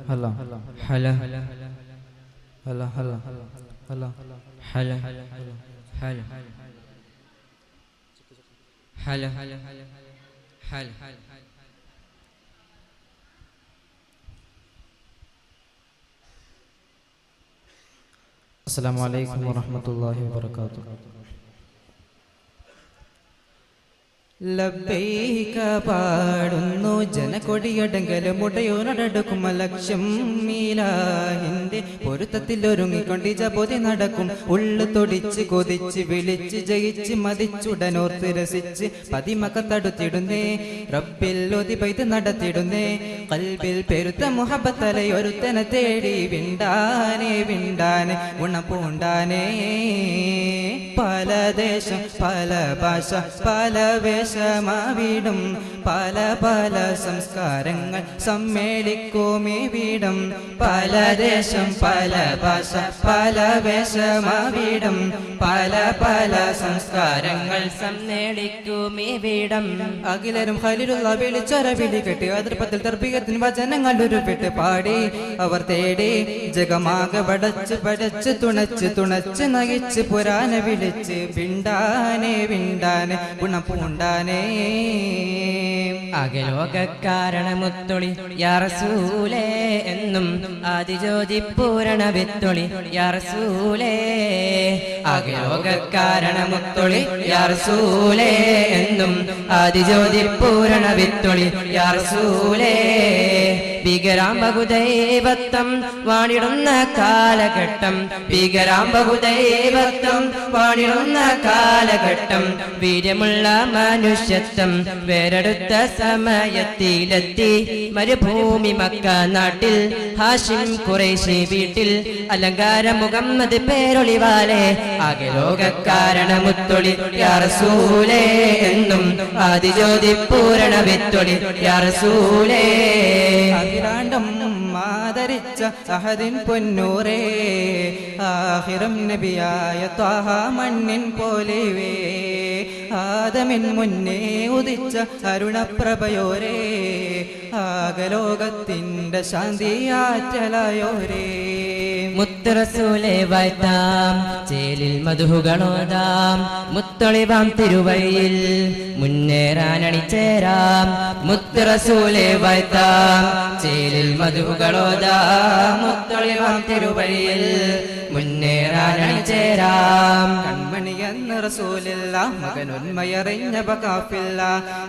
هلا هلا هلا هلا هلا هلا هلا هلا هلا هلا السلام عليكم ورحمة الله وبركاته. ലബ്ബൈക പാടുന്നു ജനകൊടിയടങ്കല് മുടയോനടക്കും ലക്ഷ്യം മീലാഹിന്റെ പൊരുത്തത്തിൽ ഒരുങ്ങിക്കൊണ്ടിജ പൊതി നടക്കും ഉള്ളു തൊടിച്ച് കൊതിച്ച് വിളിച്ച് ജയിച്ച് മതിച്ചുടനോർത്ത് രസിച്ച് പതിമക തടുത്തിടുന്നേ റബ്ബിൽ ഒതി പൈത് നടത്തിടുന്നേ കൽബിൽ പെരുത്ത മുഹബത്തലയൊരുത്തനെ തേടി വിണ്ടാനെ വിണ്ടാനെ ഗുണപൂണ്ടാനേ പല ദേശം പല ഭാഷ പല വേഷമാവിടും പല പല സംസ്കാരങ്ങൾ സമ്മേളിക്കുമീവിടും പല ദേശം പല ഭാഷ പല വേഷമാവിടും പല പല സംസ്കാരങ്ങൾ സമ്മേളിക്കുമീവിടം അഖിലരും ഖലീലുള്ള വിളിച്ചൊര വിളി കെട്ടി അതിർപ്പത്തിൽ തർബീയത്തിന് വചനങ്ങൾ ഉരുവിട്ട് പാടി അവർ തേടി ജഗമാകെ പടച്ച് പടച്ച് തുണച്ച് തുണച്ച് നയിച്ച് പുരാന വിളിച്ച് വിണ്ടാനെ വിണ്ടാനെ ഗുണപൂണ്ടാനേ അകലോകക്കാരണമുത്തൊളി യാ റസൂലേ എന്നും ആദിജ്യോതി പൂരണ വിത്തൊളി യാ റസൂലേ അകലോകക്കാരണമുത്തൊളി യാ റസൂലേ എന്നും ആദിജ്യോതി പൂരണ വിത്തൊളി യാ റസൂലേ ഭീകരാം ബഹുദൈവത്വം വാണിടുന്ന കാലഘട്ടം ഭീകരാം ബഹുദൈവത്വം വാണിടുന്ന കാലഘട്ടം വീര്യമുള്ള മനുഷ്യത്വം വേറെടുത്ത സമയത്തിലെത്തി മരുഭൂമി മക്ക നാട്ടിൽ ഹാഷിം ഖുറൈശി വീട്ടിൽ അലങ്കാര മുഹമ്മദ് പേരൊളിവാലെ അകലോകക്കാരണമുത്തൊളി യാ റസൂലേ എന്നും ആദിജ്യോതി പൂരണ വിത്തൊളി യാ റസൂലേ അഖിലാണ്ടം ആദരിച്ച അഹദിൻ പൊന്നൂരേ ആഖിറം നബിയായ ത്വാഹ മണ്ണിൻ പോലെവേ ആദമിൻ മുന്നേ ഉദിച്ച അരുണപ്രഭയോരേ ആകലോകത്തിൻ്റെ ശാന്തിയാറ്റലായോരേ മുത്ത് റസൂലേ വാഴ്ത്താം ചേലിൽ മധുഹുകളോതാം മുത്തൊളിവാം തിരുവഴിയിൽ മുന്നേറാനണിച്ചേരാം മുത്ത് റസൂലേ വാഴ്ത്താം ചേലിൽ മധുഹുകളോതാം മുത്തൊളിവാം തിരുവഴിയിൽ മുന്നേറാനണിച്ചേരാം കൺമണി എന്ന റസൂലില്ല മകനുന്മയറിഞ്ഞ ബകാഫില്ല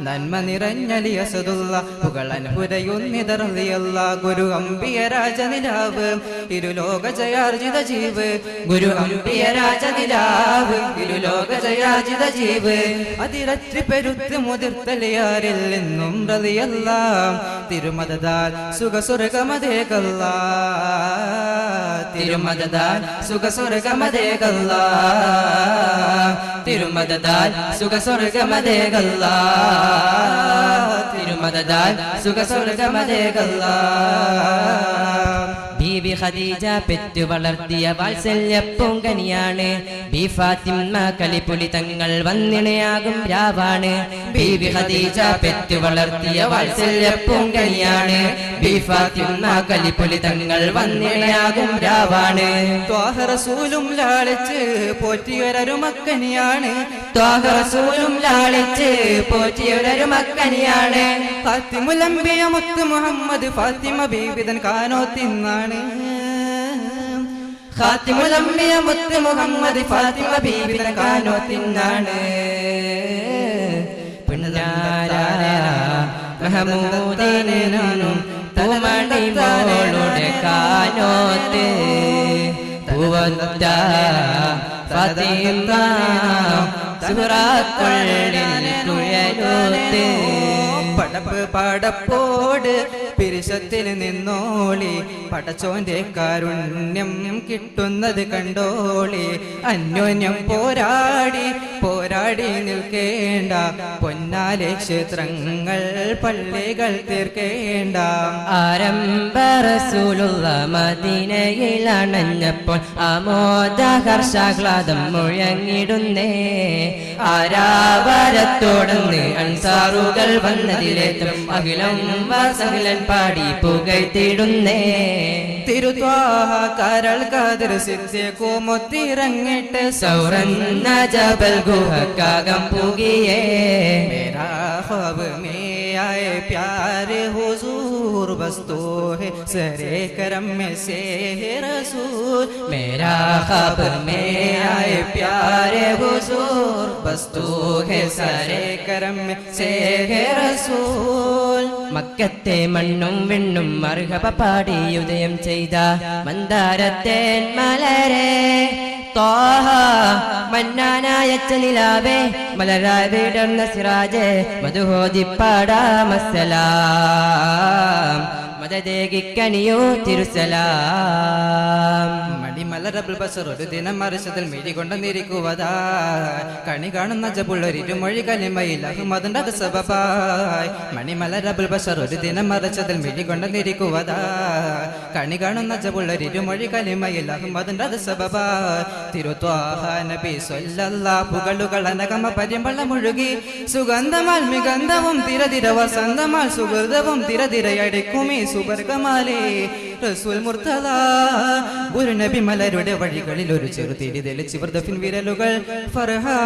നന്മ നിറഞ്ഞലിയസദുള്ള പുകളൻ പുരയുന്നിതറിയല്ല ഗുരു അമ്പിയ രാജനിലാവ് ഇരുലോക ജയാർജിത ജീവ് ഗുരു അമ്പിയ രാജനിലാവ് ഇരുലോക ജയാർജിത ജീവ് അതിരറ്റി പെരുത്ത് മുതിർത്തലിയാരിൽ നിന്നും റളിയല്ല തിരുമദദാൽ സുഖസ്വർഗമതേകല്ല തിരുമദദാൽ സുഖസ്വർഗമതേകല്ല തിരുമദദാൽ സുഖസ്വർഗമതേകല്ല തിരുമദദാൽ സുഖസ്വർഗമതേകല്ല ബീവി ഖദീജ പെറ്റു വളർത്തിയ വാത്സല്യ പൂങ്കനിയാണ് ബി ഫാത്തിമ കലിപുലി തങ്ങൾ വന്നിണയാകും രാവാണ് ബീവി ഖദീജ പെറ്റു വളർത്തിയ വാത്സല്യ പൂങ്കനിയാണ് ബി ഫാത്തിമ കലിപുലി തങ്ങൾ വന്നിണയാകും രാവാണ് ത്വാഹ റസൂലും ലാളിച്ച് പോറ്റിയൊരു മക്കനിയാണ് ത്വാഹ റസൂലും ലാളിച്ച് പോറ്റിയൊരു മക്കനിയാണ് ഫാത്തിമുൽ അംബിയ മുത്ത് മുഹമ്മദ് ഫാത്തിമ ബീവിതൻ കാനോ തിന്നാണ് ഖാത്തിമുൽ അംബിയ മുത്ത് മുഹമ്മദ് ഫാത്തിമ ബീവിതൻ കാനോ തിന്നാണ് പുന്നാരായ മഹമൂദിനും പൂമണി മോളുടെ കാനോത്ത് പൂവത്ത ഫാത്തിമ സുഹറാത്തുള്ളിൽ തുഴലോത്ത് പടപ്പ് പടപ്പോട് പിരിശത്തിൽ നിന്നോളി പടച്ചോന്റെ കാരുണ്യം കിട്ടുന്നത് കണ്ടോളി അന്യോന്യം പോരാടി പോരാടി നിൽക്കേണ്ട പൊന്നാലെ ക്ഷേത്രങ്ങൾ പള്ളികൾ തീർക്കേണ്ട ആരംഭ റസൂലുള്ള മദീനയിൽ അണഞ്ഞപ്പോൾ ആമോദഹർഷാഹ്ലാദം മുഴങ്ങിടുന്നേ ആരാവരത്തോടന്ന് അൻസാറുകൾ വന്നതിലേറ്റം അഖിലം വസഹ്ലൻ പാടി പുകഴ്ത്തിടുന്നേ തിരുത്വാഹ കരൾ കതിർ സിദ്ധിക്കുമൊത്തിറങ്ങിട്ട് സൗറന്ന ജബൽ ഗുഹക്കാകം പുകിയേ मेरा ख्वाब में आए प्यारे हुजूर बस तो है सरे करम में से है रसूल मेरा ख्वाब में आए प्यारे हुजूर बस तो है सरे करम में से है रसूल മക്കത്തെ മണ്ണും വിണ്ണും മർഹബ പാടി ഉദയം ചെയ്ത മന്ദാരത്തേൻ മലരെ ത്വാഹ മന്നാനായച്ച നിലാവേ മലരായി വിടർന്ന സിറാജേ മധുഹോദിപ്പാടാമസ്സലാം മദദേകിക്കനിയോ തിരുസലാം മടിമലരബിൾ ബസർ ഒരു ദിനം മറിച്ചതിൽ മിഴികൊണ്ടെന്നിരിക്കുവതാ കണി കാണുന്ന ജബുള്ളൊരിരുമൊഴി കലിമയിൽ അഹമ്മദിന്റെ അത് സബബായ് മണിമലരബിൾ ബസർ ഒരു ദിനം മറിച്ചതിൽ മിഴികൊണ്ടെന്നിരിക്കുവതാ കണി കാണുന്ന ജബുള്ളൊരിരുമൊഴി കലിമയിൽ അഹമ്മദിന്റെ അത് സബബായ് തിരുത്വാഹ നബി സ്വല്ലല്ലാഹ് പുകളുകൾ അനഗമ പരിമള മുഴുകി സുഗന്ധമാൽ മിഗന്ധവും തിരതിര വസന്തമാൽ സുഹൃതവും തിരതിരയടിക്കുമീ സുബർഗമാലേ റസൂൽ മുർത്തദ ഒരു നബി മലരുടെ വഴികളിൽ ഒരു ചെറുതിരി തെളിച്ച് വൃദ്ധഫിൻ വിരലുകൾ ഫർഹാൻ